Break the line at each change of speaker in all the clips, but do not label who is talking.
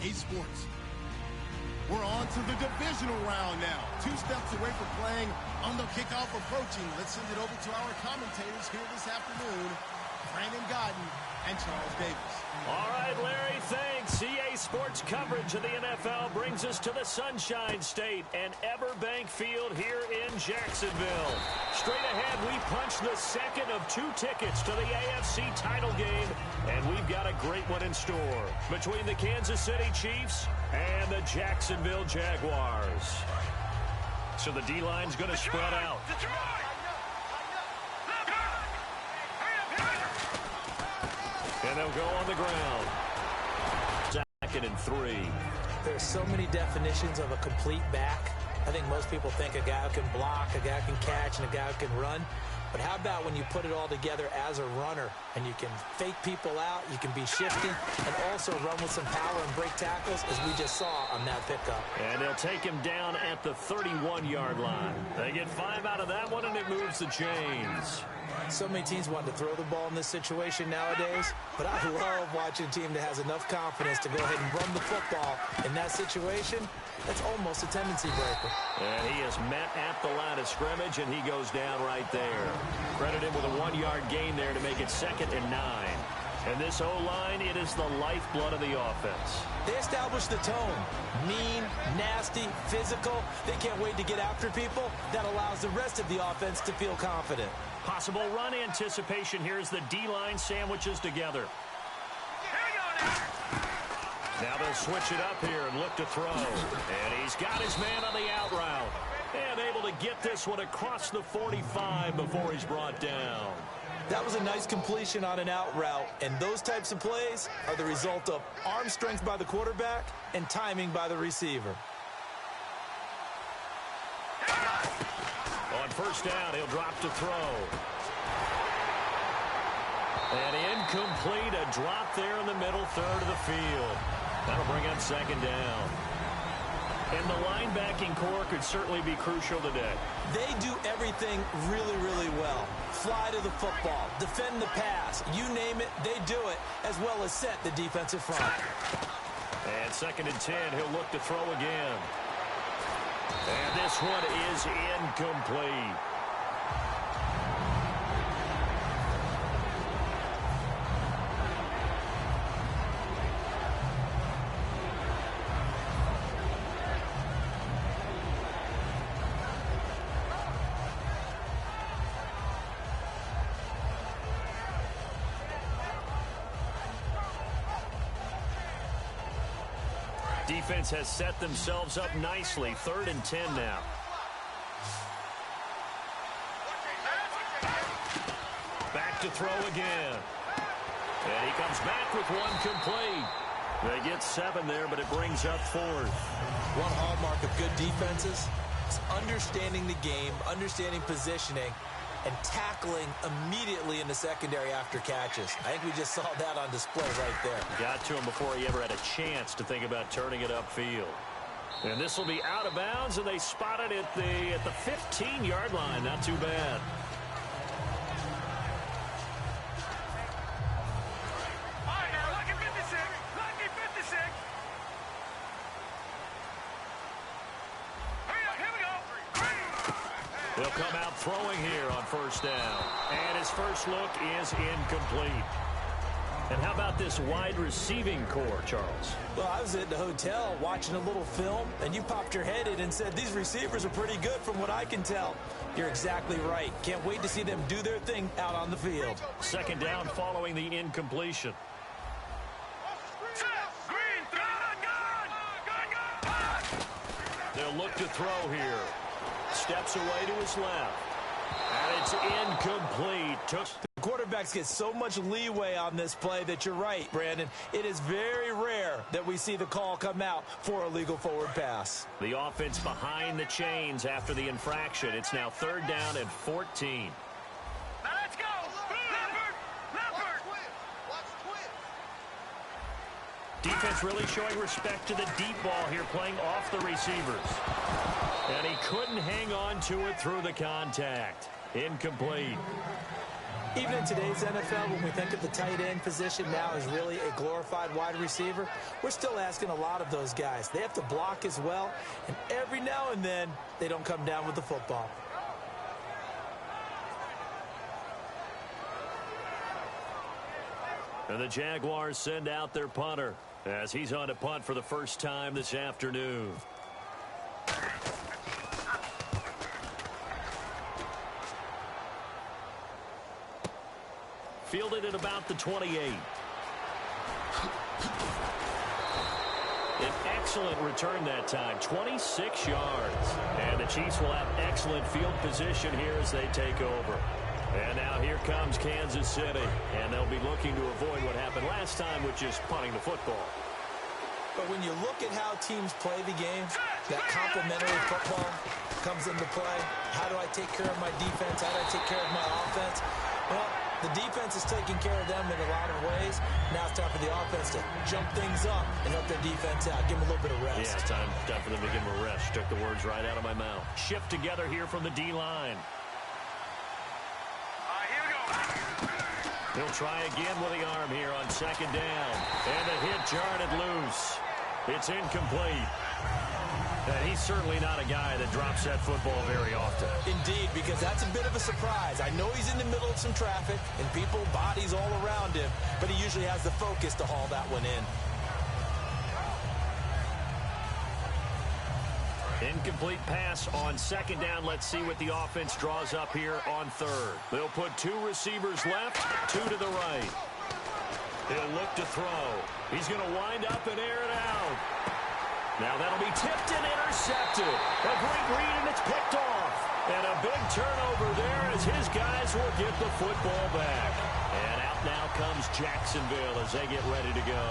EA Sports. We're on to the divisional round now. 2 steps away from playing on the kickoff approaching. Let's send it over to our commentators here this afternoon, Brandon Godden and Charles Davis.
All right, Larry, thanks. EA Sports coverage of the NFL brings us to the Sunshine State and Everbank Field here in Jacksonville. Straight ahead, we punch the second of 2 tickets to the AFC title game, and we've got a great one in store between the Kansas City Chiefs and the Jacksonville Jaguars. So the D-line's going to spread out. And they'll go on the ground. 2nd and 3.
There's so many definitions of a complete back. I think most people think a guy who can block, a guy who can catch, and a guy who can run. But how about when you put it all together as a runner and you can fake people out, you can be shifty, and also run with some power and break tackles, as we just saw on that pickup.
And they'll take him down at the 31-yard line. They get 5 out of that one, and it moves the chains.
So many teams want to throw the ball in this situation nowadays, but I love watching a team that has enough confidence to go ahead and run the football in that situation. That's almost a tendency breaker.
And he is met at the line of scrimmage, and he goes down right there. Credit him with a 1-yard gain there to make it 2nd and 9. And this O-line, it is the lifeblood of the offense.
They establish the tone. Mean, nasty, physical. They can't wait to get after people. That allows the rest of the offense to feel confident.
Possible run anticipation here as the D-line sandwiches together. Now they'll switch it up here and look to throw. And he's got his man on the out route. And able to get this one across the 45 before he's brought down.
That was a nice completion on an out route. And those types of plays are the result of arm strength by the quarterback and timing by the receiver.
On 1st down, he'll drop to throw. And incomplete, a drop there in the middle third of the field. That'll bring up 2nd down. And the linebacking core could certainly be crucial today.
They do everything really, really well. Fly to the football, defend the pass, you name it, they do it, as well as set the defensive front.
And 2nd and 10, he'll look to throw again. And this one is incomplete. Defense has set themselves up nicely. 3rd and 10 now. Back to throw again. And he comes back with one complete. They get 7 there, but it brings up 4th.
One hallmark of good defenses is understanding the game, understanding positioning, and tackling immediately in the secondary after catches. I think we just saw that on display right there.
Got to him before he ever had a chance to think about turning it upfield. And this will be out of bounds, and they spot it at the 15-yard line. Not too bad. He'll come out throwing here on 1st down. And his first look is incomplete. And how about this wide receiving core, Charles?
Well, I was at the hotel watching a little film, and you popped your head in and said, these receivers are pretty good from what I can tell. You're exactly right. Can't wait to see them do their thing out on the field.
2nd down following the incompletion. They'll look to throw here. Steps away to his left. And it's incomplete.
The quarterbacks get so much leeway on this play that you're right, Brandon. It is very rare that we see the call come out for a legal forward pass.
The offense behind the chains after the infraction. It's now 3rd down and 14.
Now let's go. Leopard.
Defense really showing respect to the deep ball here, playing off the receivers. And he couldn't hang on to it through the contact. Incomplete.
Even in today's NFL, when we think of the tight end position now as really a glorified wide receiver, we're still asking a lot of those guys. They have to block as well, and every now and then, they don't come down with the football.
And the Jaguars send out their punter as he's on to punt for the first time this afternoon. Fielded at about the 28. An excellent return that time, 26 yards. And the Chiefs will have excellent field position here as they take over. And now here comes Kansas City, and they'll be looking to avoid what happened last time, which is punting the football.
But when you look at how teams play the game, that complementary football comes into play. How do I take care of my defense? How do I take care of my offense? Well, the defense is taking care of them in a lot of ways. Now it's time for the offense to jump things up and help their defense out. Give them a little bit of rest.
Yeah, time for them to give them a rest. Took the words right out of my mouth. Shift together here from the D-line. He'll try again with the arm here on second down. And the hit jarred it loose. It's incomplete. And he's certainly not a guy that drops that football very often.
Indeed, because that's a bit of a surprise. I know he's in the middle of some traffic and people, bodies all around him, but he usually has the focus to haul that one in.
Incomplete pass on second down. Let's see what the offense draws up here on third. They'll put two receivers left, two to the right. He'll look to throw. He's going to wind up and air it out. Now that'll be tipped and intercepted. A great read, and it's picked off. And a big turnover there as his guys will get the football back. And out now comes Jacksonville as they get ready to go.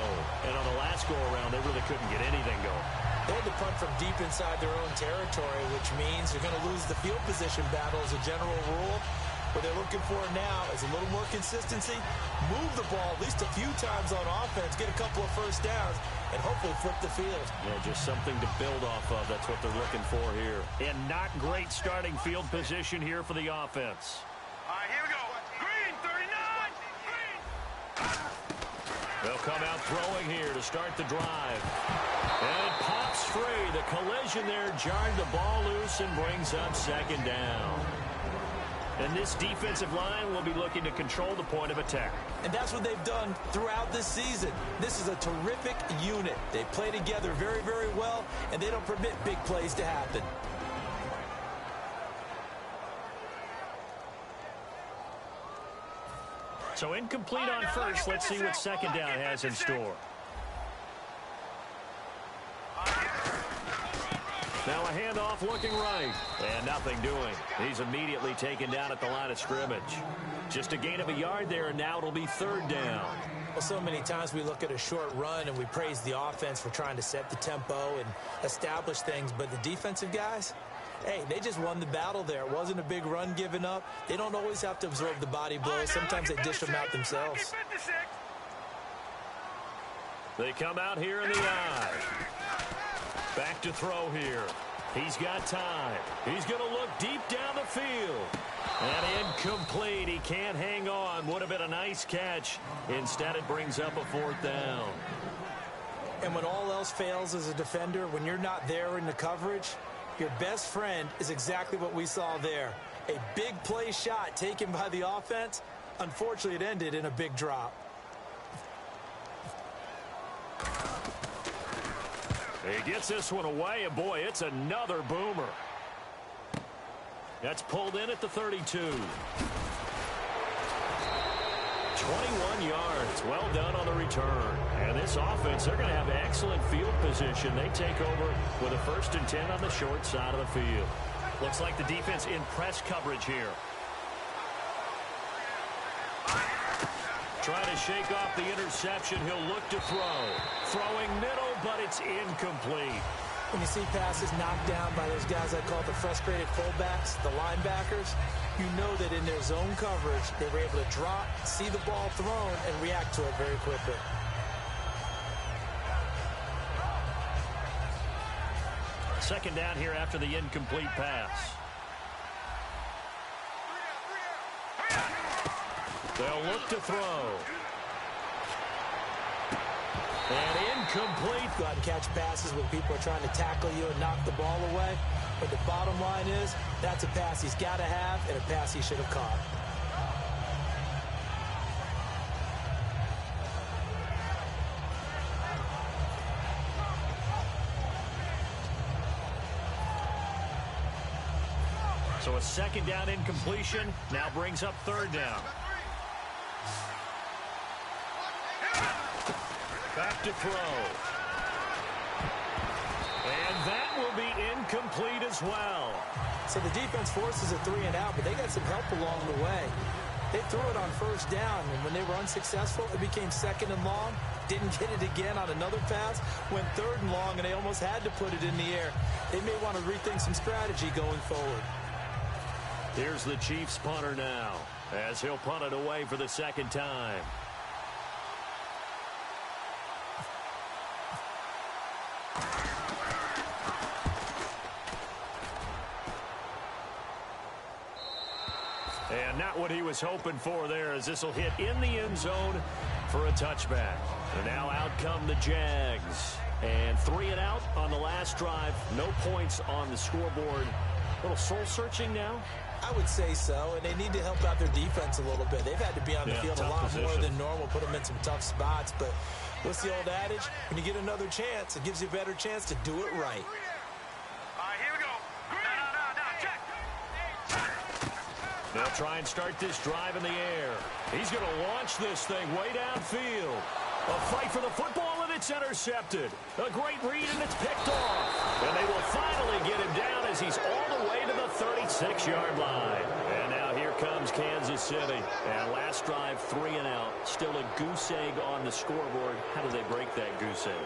And on the last go-around, they really couldn't get anything going.
They had to punt from deep inside their own territory, which means they're going to lose the field position battle as a general rule. What they're looking for now is a little more consistency, move the ball at least a few times on offense, get a couple of first downs, and hopefully flip the field.
Yeah, just something to build off of. That's what they're looking for here. And not great starting field position here for the offense.
All right, here we go. Green, 39. Green.
They'll come out throwing here to start the drive. And it pops free. The collision there jarred the ball loose and brings up second down. And this defensive line will be looking to control the point of attack.
And that's what they've done throughout this season. This is a terrific unit. They play together very, very well, and they don't permit big plays to happen.
So incomplete on first. Let's see what second down has in store. Now a handoff looking right. And nothing doing. He's immediately taken down at the line of scrimmage. Just a gain of a yard there, and now it'll be third down.
Well, so many times we look at a short run and we praise the offense for trying to set the tempo and establish things. But the defensive guys, hey, they just won the battle there. It wasn't a big run given up. They don't always have to absorb the body blows. Sometimes they dish them out themselves.
They come out here in the eye. Back to throw here. He's got time. He's going to look deep down the field. And incomplete. He can't hang on. Would have been a nice catch. Instead, it brings up a fourth down.
And when all else fails as a defender, when you're not there in the coverage, your best friend is exactly what we saw there. A big play shot taken by the offense. Unfortunately, it ended in a big drop.
He gets this one away, and boy, it's another boomer. That's pulled in at the 32. 21 yards. Well done on the return. And this offense, they're going to have excellent field position. They take over with a 1st and 10 on the short side of the field. Looks like the defense in press coverage here. Trying to shake off the interception. He'll look to throw. Throwing middle, but it's incomplete.
When you see passes knocked down by those guys I call the frustrated fullbacks, the linebackers, you know that in their zone coverage, they were able to drop, see the ball thrown, and react to it very quickly.
Second down here after the incomplete pass. They'll look to throw. And incomplete.
Go out and catch passes when people are trying to tackle you and knock the ball away. But the bottom line is, that's a pass he's got to have and a pass he should have caught.
So a second down incompletion now brings up third down. Back to throw. And that will be incomplete as well.
So the defense forces a 3 and out, but they got some help along the way. They threw it on first down, and when they were unsuccessful, it became second and long. Didn't get it again on another pass. Went third and long, and they almost had to put it in the air. They may want to rethink some strategy going forward.
Here's the Chiefs punter now, as he'll punt it away for the second time. And not what he was hoping for there, as this will hit in the end zone for a touchback. And now out come the Jags. And 3 and out on the last drive. No points on the scoreboard. A little soul-searching now?
I would say so, and they need to help out their defense a little bit. They've had to be on the field a lot more than normal, put them in some tough spots. But what's the old adage? When you get another chance, it gives you a better chance to do it right.
All right, here we go. No, check.
They'll try and start this drive in the air. He's going to launch this thing way downfield. A fight for the football, and it's intercepted. A great read, and it's picked off. And they will finally get him down as he's all the way to the 36-yard line. And now here comes Kansas City. And last drive, 3 and out. Still a goose egg on the scoreboard. How do they break that goose egg?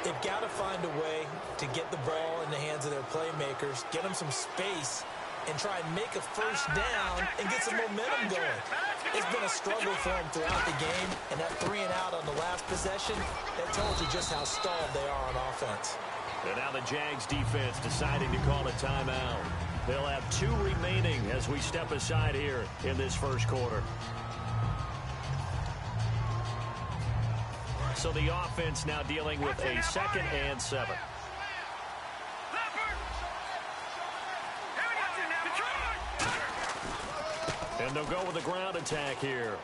They've got to find a way to get the ball in the hands of their playmakers, get them some space, and try and make a first down and get some momentum going. It's been a struggle for them throughout the game, and that 3 and out on the last possession, that tells you just how stalled they are on offense.
And now the Jags defense deciding to call a timeout. They'll have 2 remaining as we step aside here in this first quarter. So the offense now dealing with a 2nd and 7. And they'll go with a ground attack here.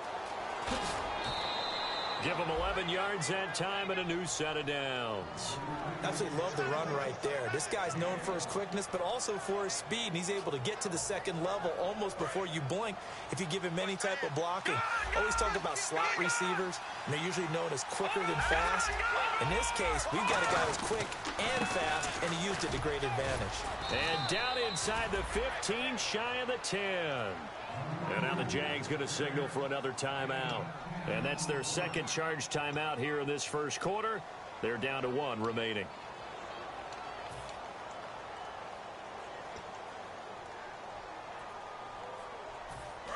Give them 11 yards that time and a new set of downs.
Absolutely love the run right there. This guy's known for his quickness, but also for his speed, and he's able to get to the second level almost before you blink if you give him any type of blocking. Always talk about slot receivers, and they're usually known as quicker than fast. In this case, we've got a guy who's quick and fast, and he used it to great advantage.
And down inside the 15, shy of the 10. And now the Jags going to signal for another timeout. And that's their second charge timeout here in this first quarter. They're down to 1 remaining.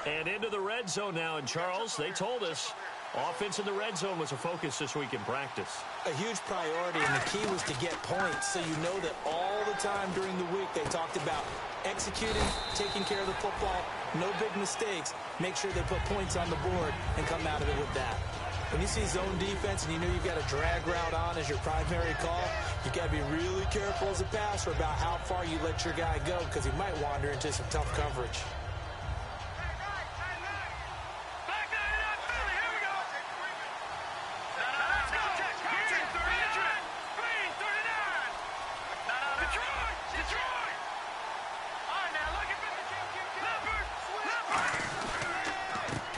And into the red zone now. And Charles, they told us offense in the red zone was a focus this week in practice.
A huge priority, and the key was to get points. So you know that all the time during the week they talked about executing, taking care of the football, no big mistakes. Make sure they put points on the board and come out of it with that. When you see zone defense and you know you've got a drag route on as your primary call, you've got to be really careful as a passer about how far you let your guy go, because he might wander into some tough coverage.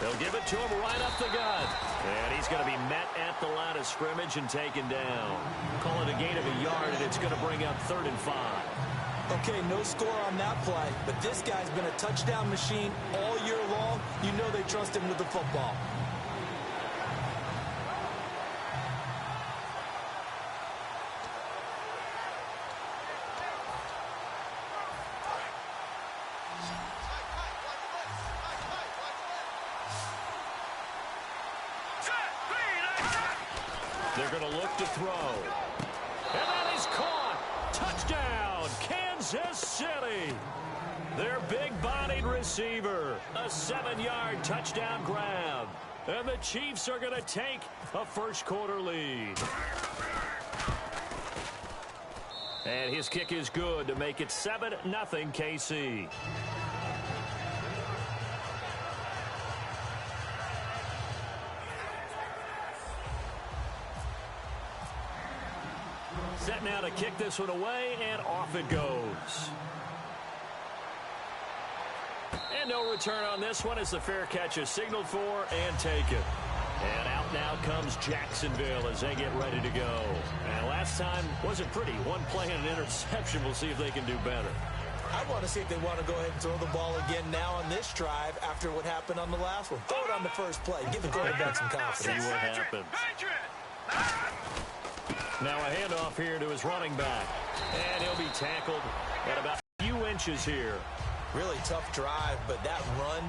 They'll give it to him right up the gut. And he's going to be met at the line of scrimmage and taken down. Call it a gain of a yard, and it's going to bring up 3rd and 5.
Okay, no score on that play, but this guy's been a touchdown machine all year long. You know they trust him with the football.
They're going to look to throw. And that is caught. Touchdown, Kansas City. Their big-bodied receiver. A 7-yard touchdown grab. And the Chiefs are going to take a first-quarter lead. And his kick is good to make it 7-0 KC. Set now to kick this one away, and off it goes. And no return on this one as the fair catch is signaled for and taken. And out now comes Jacksonville as they get ready to go. And last time wasn't pretty. One play and an interception. We'll see if they can do better.
I want to see if they want to go ahead and throw the ball again now on this drive after what happened on the last one. Throw it on the first play. Give the quarterback some confidence.
See what happens. Now a handoff here to his running back. And he'll be tackled at about a few inches here.
Really tough drive, but that run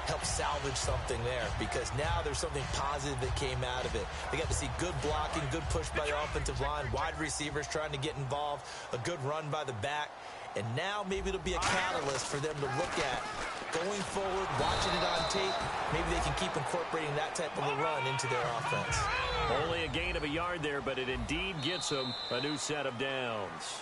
helped salvage something there because now there's something positive that came out of it. They got to see good blocking, good push by the offensive line, wide receivers trying to get involved, a good run by the back. And now maybe it'll be a catalyst for them to look at going forward, watching it on tape. Maybe they can keep incorporating that type of a run into their offense.
Only a gain of a yard there, but it indeed gets them a new set of downs.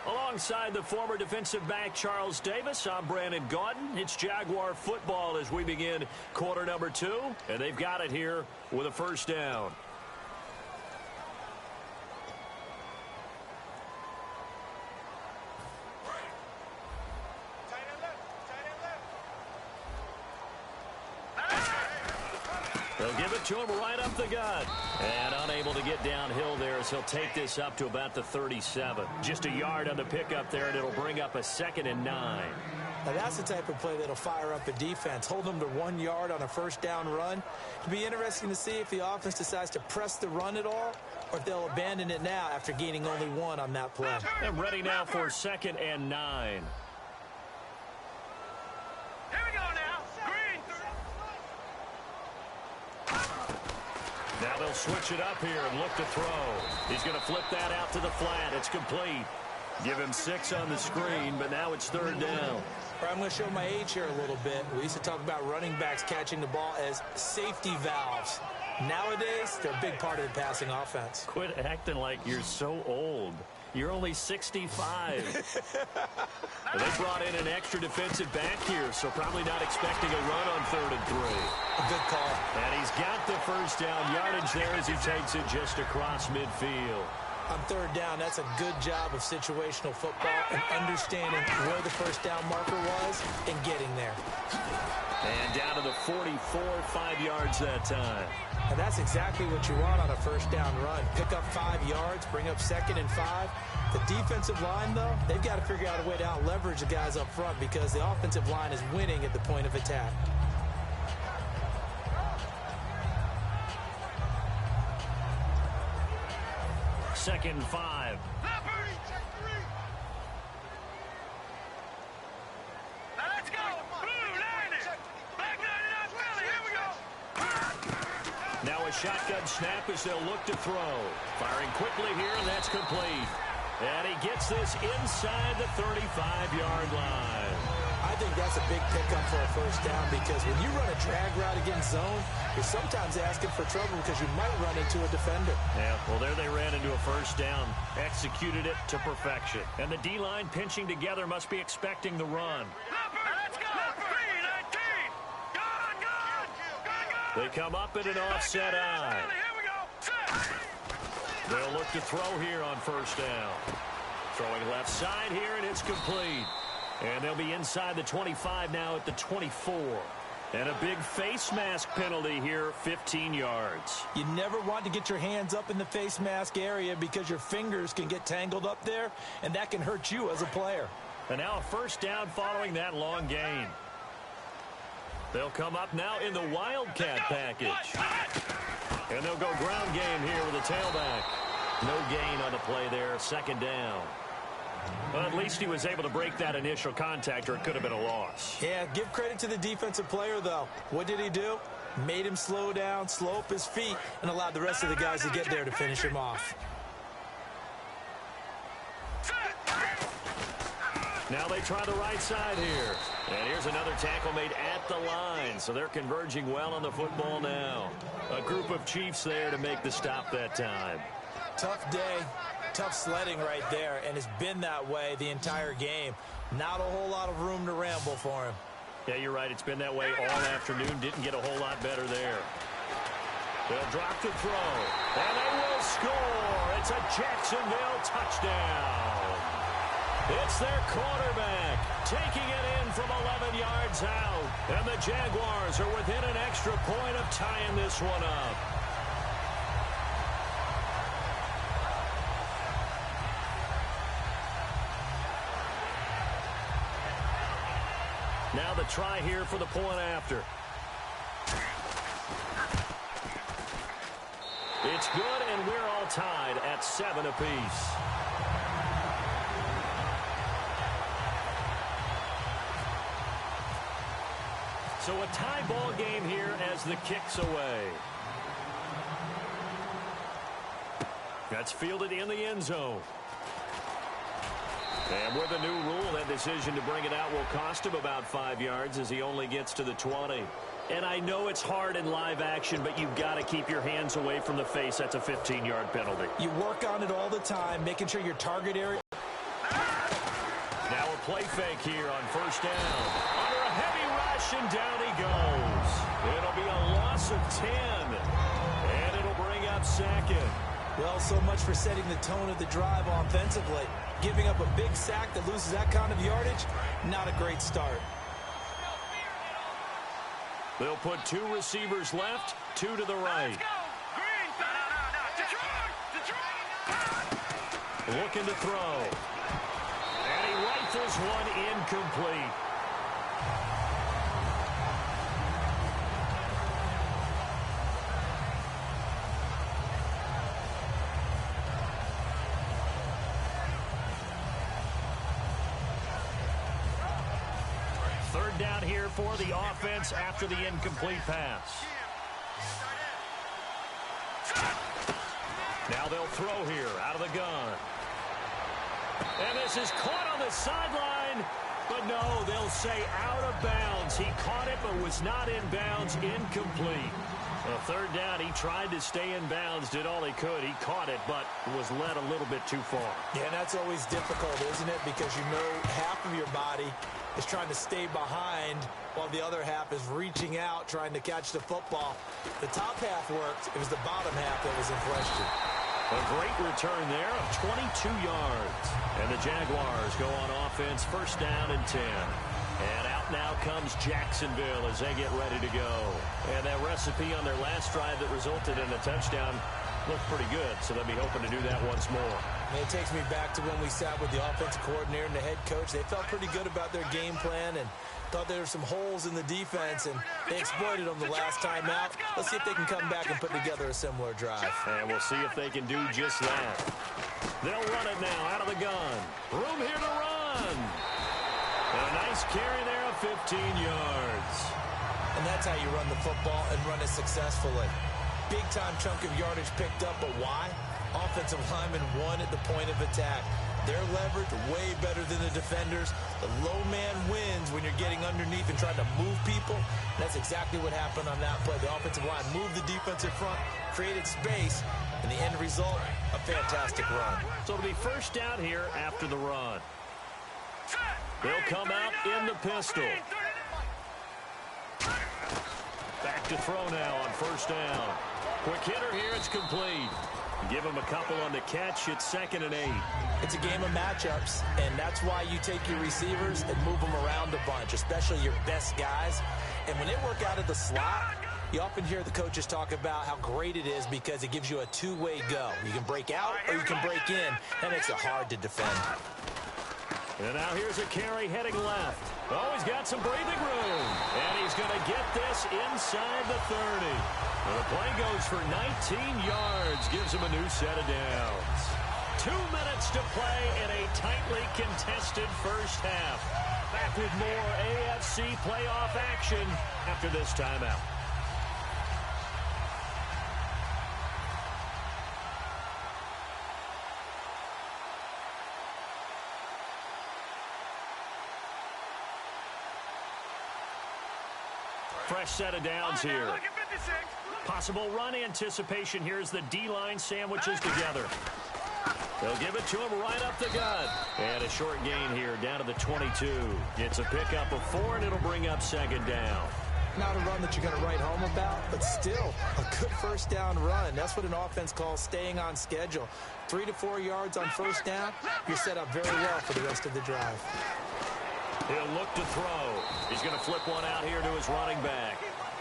Alongside the former defensive back Charles Davis, I'm Brandon Gaudin. It's Jaguar football as we begin quarter number 2, and they've got it here with a first down. They'll give it to him right up the gut. And unable to get downhill there as he'll take this up to about the 37. Just a yard on the pickup there, and it'll bring up a 2nd and 9.
Now that's the type of play that'll fire up a defense. Hold them to 1 yard on a first down run. It'll be interesting to see if the offense decides to press the run at all or if they'll abandon it now after gaining only 1 on that play.
And ready now for 2nd and 9.
Here we go now. Green.
Now they'll switch it up here and look to throw. He's going to flip that out to the flat. It's complete. Give him 6 on the screen, but now it's 3rd down.
I'm going to show my age here a little bit. We used to talk about running backs catching the ball as safety valves. Nowadays, they're a big part of the passing offense.
Quit acting like you're so old. You're only 65. They brought in an extra defensive back here, so probably not expecting a run on 3rd and 3.
A good call.
And he's got the first down yardage there as he takes it just across midfield.
On 3rd down, that's a good job of situational football and understanding where the first down marker was and getting there.
And down to the 44, 5 yards that time.
And that's exactly what you want on a first down run. Pick up 5 yards, bring up 2nd and 5. The defensive line, though, they've got to figure out a way to out-leverage the guys up front because the offensive line is winning at the point of attack.
Second and 5. Now a shotgun snap as they'll look to throw. Firing quickly here, and that's complete. And he gets this inside the 35-yard line.
I think that's a big pickup for a first down because when you run a drag route against zone, you're sometimes asking for trouble because you might run into a defender.
Yeah, well, there they ran into a first down. Executed it to perfection. And the D-line pinching together must be expecting the run.
Let's go! 3-19! Gone!
They come up in an offset eye.
Here we go!
They'll look to throw here on first down. Throwing left side here, and it's complete. And they'll be inside the 25 now at the 24. And a big face mask penalty here, 15 yards.
You never want to get your hands up in the face mask area because your fingers can get tangled up there, and that can hurt you as a player.
And now a first down following that long gain. They'll come up now in the Wildcat package. And they'll go ground game here with a tailback. No gain on the play there, 2nd down. Well, at least he was able to break that initial contact, or it could have been a loss.
Yeah, give credit to the defensive player, though. What did he do? Made him slow down, slow up his feet, and allowed the rest of the guys to get there to finish him off.
Now they try the right side here. And here's another tackle made at the line. So they're converging well on the football now. A group of Chiefs there to make the stop that time.
Tough day, tough sledding right there, and it's been that way the entire game. Not a whole lot of room to ramble for him.
Yeah, you're right. It's been that way all afternoon. Didn't get a whole lot better there. They'll drop the throw, and they will score. It's a Jacksonville touchdown. It's their quarterback taking it in from 11 yards out. And the Jaguars are within an extra point of tying this one up. Now the try here for the point after. It's good, and we're all tied at 7 apiece. So a tie ball game here as the kick's away. That's fielded in the end zone. And with a new rule, that decision to bring it out will cost him about 5 yards as he only gets to the 20. And I know it's hard in live action, but you've got to keep your hands away from the face. That's a 15-yard penalty.
You work on it all the time, making sure your target area.
Now a play fake here on first down. Under a heavy rush, and down he goes. It'll be a loss of 10. And it'll bring up second.
Well, so much for setting the tone of the drive offensively. Giving up a big sack that loses that kind of yardage, not a great start.
They'll put 2 receivers left, 2 to the right. Looking to throw. And he rifles one incomplete. Third down here for the offense after the incomplete pass. Now they'll throw here out of the gun. And this is caught on the sideline. But no, they'll say out of bounds. He caught it but was not in bounds. Incomplete. A third down, he tried to stay in bounds, did all he could. He caught it, but was led a little bit too far.
Yeah, and that's always difficult, isn't it? Because you know half of your body is trying to stay behind while the other half is reaching out, trying to catch the football. The top half worked. It was the bottom half that was in question.
A great return there of 22 yards. And the Jaguars go on offense, first down and 10. And out now comes Jacksonville as they get ready to go. And that recipe on their last drive that resulted in a touchdown looked pretty good, so they'll be hoping to do that once more.
And it takes me back to when we sat with the offensive coordinator and the head coach. They felt pretty good about their game plan and thought there were some holes in the defense, and they exploited them the last time out. Let's see if they can come back and put together a similar drive.
And we'll see if they can do just that. They'll run it now out of the gun. Room here to run. And a nice carry there of 15 yards.
And that's how you run the football and run it successfully. Big-time chunk of yardage picked up, but why? Offensive linemen won at the point of attack. Their leverage way better than the defenders. The low man wins when you're getting underneath and trying to move people. And that's exactly what happened on that play. The offensive line moved the defensive front, created space, and the end result, a fantastic run.
So it'll be first down here after the run. They'll come out in the pistol. Back to throw now on first down. Quick hitter here, it's complete. Give him a couple on the catch. It's 2nd and 8.
It's a game of matchups, and that's why you take your receivers and move them around a bunch, especially your best guys. And when they work out of the slot, you often hear the coaches talk about how great it is because it gives you a two-way go. You can break out or you can break in. That makes it hard to defend.
And now here's a carry heading left. Oh, he's got some breathing room. And he's going to get this inside the 30. And the play goes for 19 yards. Gives him a new set of downs. 2 minutes to play in a tightly contested first half. Back with more AFC playoff action after this timeout. Fresh set of downs here. Possible run anticipation here as the D-line sandwiches together. They'll give it to him right up the gut. And a short gain here down to the 22. It's a pickup of 4, and it'll bring up second down.
Not a run that you're going to write home about, but still a good first down run. That's what an offense calls staying on schedule. 3 to 4 yards on first down, you're set up very well for the rest of the drive.
He'll look to throw. He's going to flip one out here to his running back.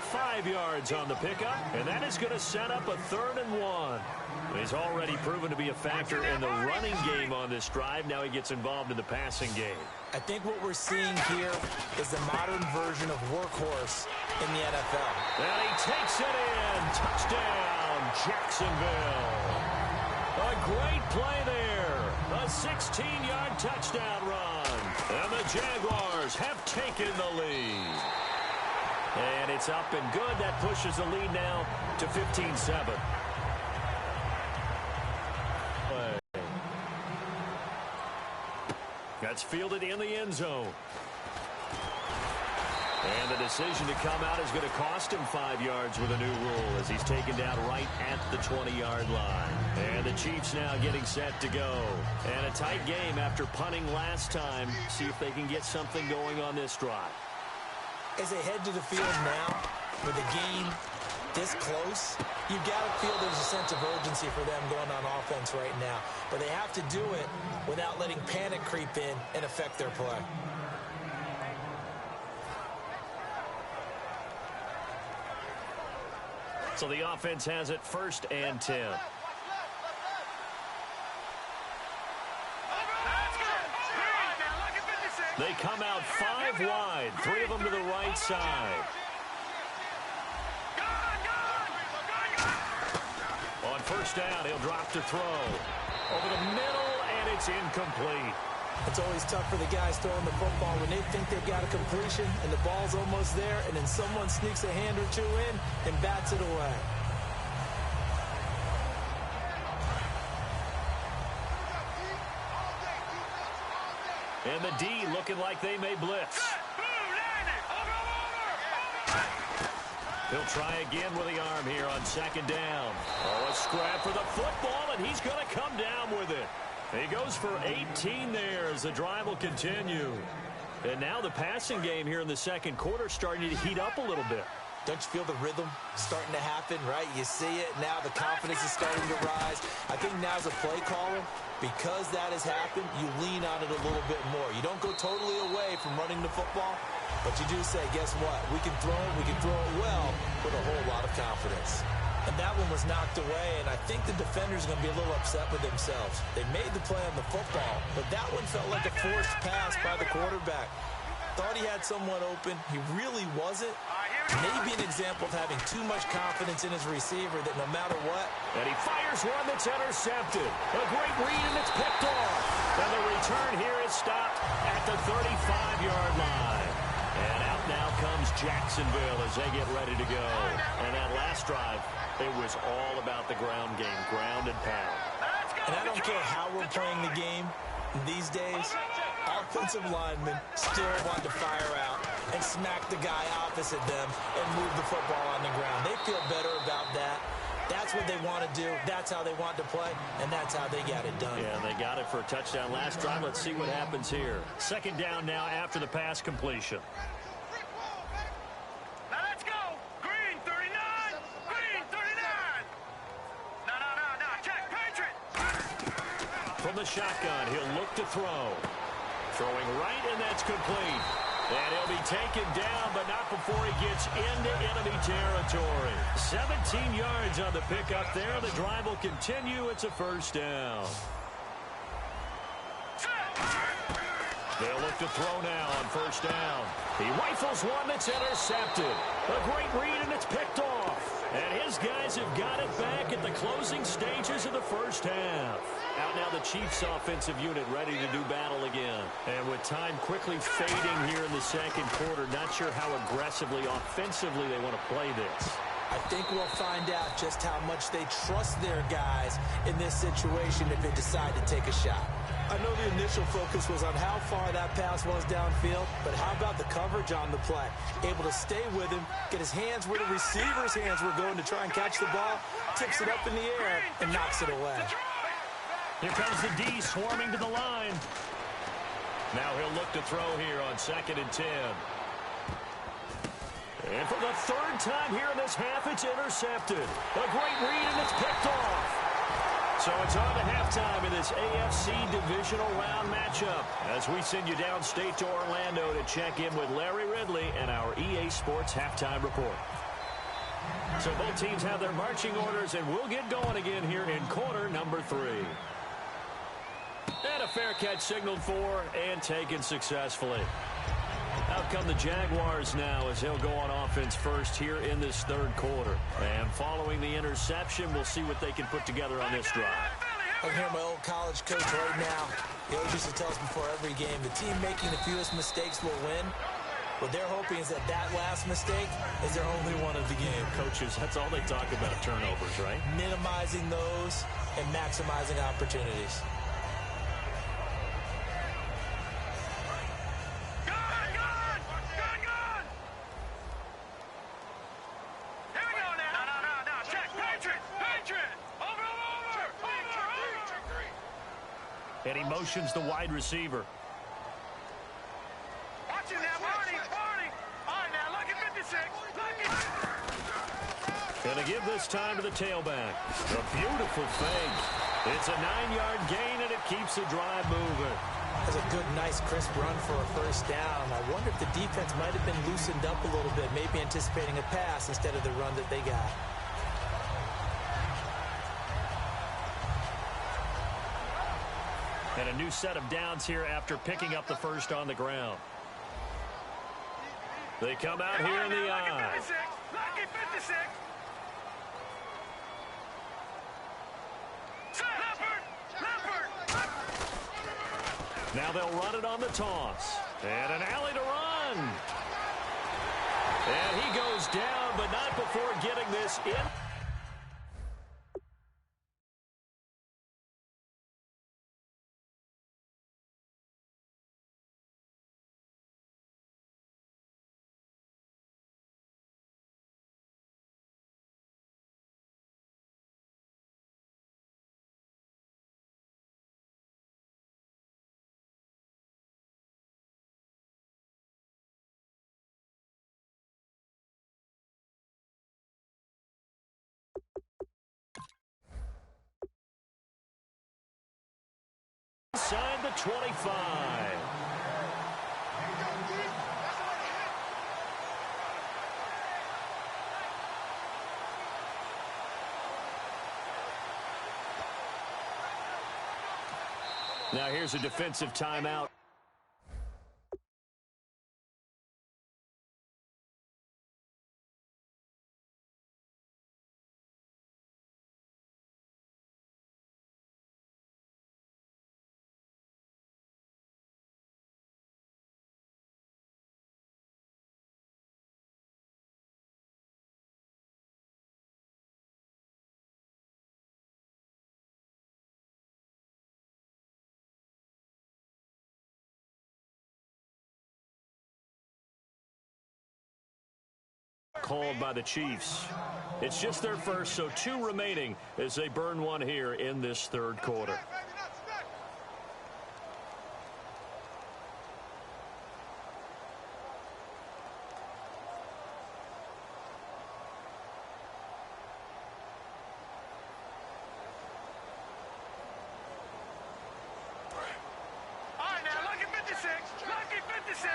5 yards on the pickup, and that is going to set up a 3rd and 1. He's already proven to be a factor in the running game on this drive. Now he gets involved in the passing game.
I think what we're seeing here is the modern version of workhorse in the NFL.
And he takes it in. Touchdown, Jacksonville. A great play there. A 16-yard touchdown run. And the Jaguars have taken the lead. And it's up and good. That pushes the lead now to 15-7. That's fielded in the end zone. And the decision to come out is going to cost him 5 yards with a new rule as he's taken down right at the 20-yard line. And the Chiefs now getting set to go. And a tight game after punting last time. See if they can get something going on this drive.
As they head to the field now with a game this close, you've got to feel there's a sense of urgency for them going on offense right now. But they have to do it without letting panic creep in and affect their play.
So the offense has it 1st and 10. They come out 5 wide, 3 of them to the right side. On first down, he'll drop to throw. Over the middle, and it's incomplete.
It's always tough for the guys throwing the football when they think they've got a completion and the ball's almost there, and then someone sneaks a hand or two in and bats it away.
And the D looking like they may blitz. He'll try again with the arm here on 2nd down. Oh, a scrap for the football, and he's going to come down with it. He goes for 18 there as the drive will continue. And now the passing game here in the second quarter starting to heat up a little bit.
Don't you feel the rhythm starting to happen, right? You see it. Now the confidence is starting to rise. I think now as a play caller, because that has happened, you lean on it a little bit more. You don't go totally away from running the football, but you do say, guess what? We can throw it. We can throw it well with a whole lot of confidence. And that one was knocked away, and I think the defenders are going to be a little upset with themselves. They made the play on the football, but that one felt like a forced pass by the quarterback. Thought he had someone open. He really wasn't. Maybe an example of having too much confidence in his receiver that no matter what.
And he fires one that's intercepted. A great read, and it's picked off. And the return here is stopped at the 35-yard line. And out now comes Jacksonville as they get ready to go. And that last drive, it was all about the ground game, ground and pound.
And I don't care how we're playing the game these days, offensive linemen still want to fire out and smack the guy opposite them and move the football on the ground. They feel better about that. That's what they want to do. That's how they want to play, and that's how they got it done.
Yeah, they got it for a touchdown last drive. Let's see what happens here. 2nd down now after the pass completion.
Now let's go. Green 39. Green 39. No. Check. Patriot.
From the shotgun, he'll look to throw. Throwing right, and that's complete. And he'll be taken down, but not before he gets into enemy territory. 17 yards on the pickup there. The drive will continue. It's a 1st down. They'll look to throw now on 1st down. He rifles one that's intercepted. A great read, and it's picked off. And his guys have got it back at the closing stages of the 1st half. Out now the Chiefs offensive unit ready to do battle again. And with time quickly fading here in the second quarter, not sure how aggressively, offensively they want to play this.
I think we'll find out just how much they trust their guys in this situation if they decide to take a shot. I know the initial focus was on how far that pass was downfield, but how about the coverage on the play? Able to stay with him, get his hands where the receiver's hands were going to try and catch the ball, tips it up in the air, and knocks it away.
Here comes the D swarming to the line. Now he'll look to throw here on 2nd and 10. And for the 3rd time here in this half, it's intercepted. A great read, and it's picked off. So it's on to halftime in this AFC divisional round matchup as we send you downstate to Orlando to check in with Larry Ridley and our EA Sports halftime report. So both teams have their marching orders, and we'll get going again here in quarter number 3. And a fair catch signaled for and taken successfully. Out come the Jaguars now as he'll go on offense first here in this 3rd quarter. And following the interception, we'll see what they can put together on this drive.
I'm here, my old college coach right now. He always used to tell us before every game, the team making the fewest mistakes will win. What they're hoping is that last mistake is their only one of the game.
Coaches, that's all they talk about, turnovers, right?
Minimizing those and maximizing opportunities.
And he motions the wide receiver.
Watch him now, warning. All right, now, look at 56.
Gonna give this time to the tailback. A beautiful fake. It's a 9-yard gain, and it keeps the drive moving.
That's a good, nice, crisp run for a 1st down. I wonder if the defense might have been loosened up a little bit, maybe anticipating a pass instead of the run that they got.
And a new set of downs here after picking up the 1st on the ground. They come out here in the eye.
Lucky 56.
Now they'll run it on the toss. And an alley to run. And he goes down, but not before getting this in. Inside the 25. Now here's a defensive timeout. Called by the Chiefs. It's just their first, so 2 remaining as they burn one here in this 3rd quarter.
All right, now, look at 56. Lucky 56.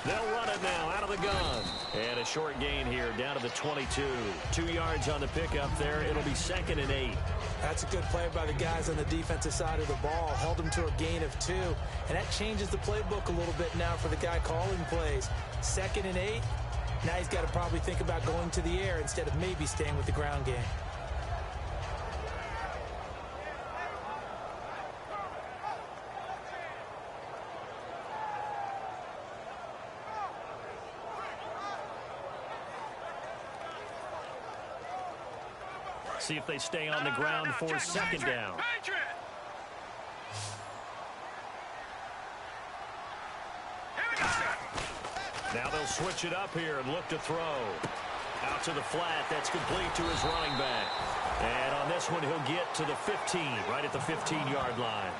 They'll run it now out of the gun. And a short gain here down to the 22. 2 yards on the pickup there. It'll be 2nd and 8.
That's a good play by the guys on the defensive side of the ball. Held them to a gain of 2. And that changes the playbook a little bit now for the guy calling plays. 2nd and 8. Now he's got to probably think about going to the air instead of maybe staying with the ground game.
See if they stay on the ground for second down. Now they'll switch it up here and look to throw. Out to the flat. That's complete to his running back. And on this one, he'll get to the 15, right at the 15-yard line.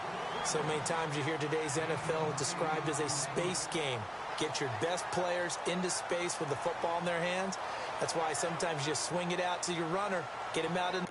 So many times you hear today's NFL described as a space game. Get your best players into space with the football in their hands. That's why sometimes you swing it out to your runner. Get him out in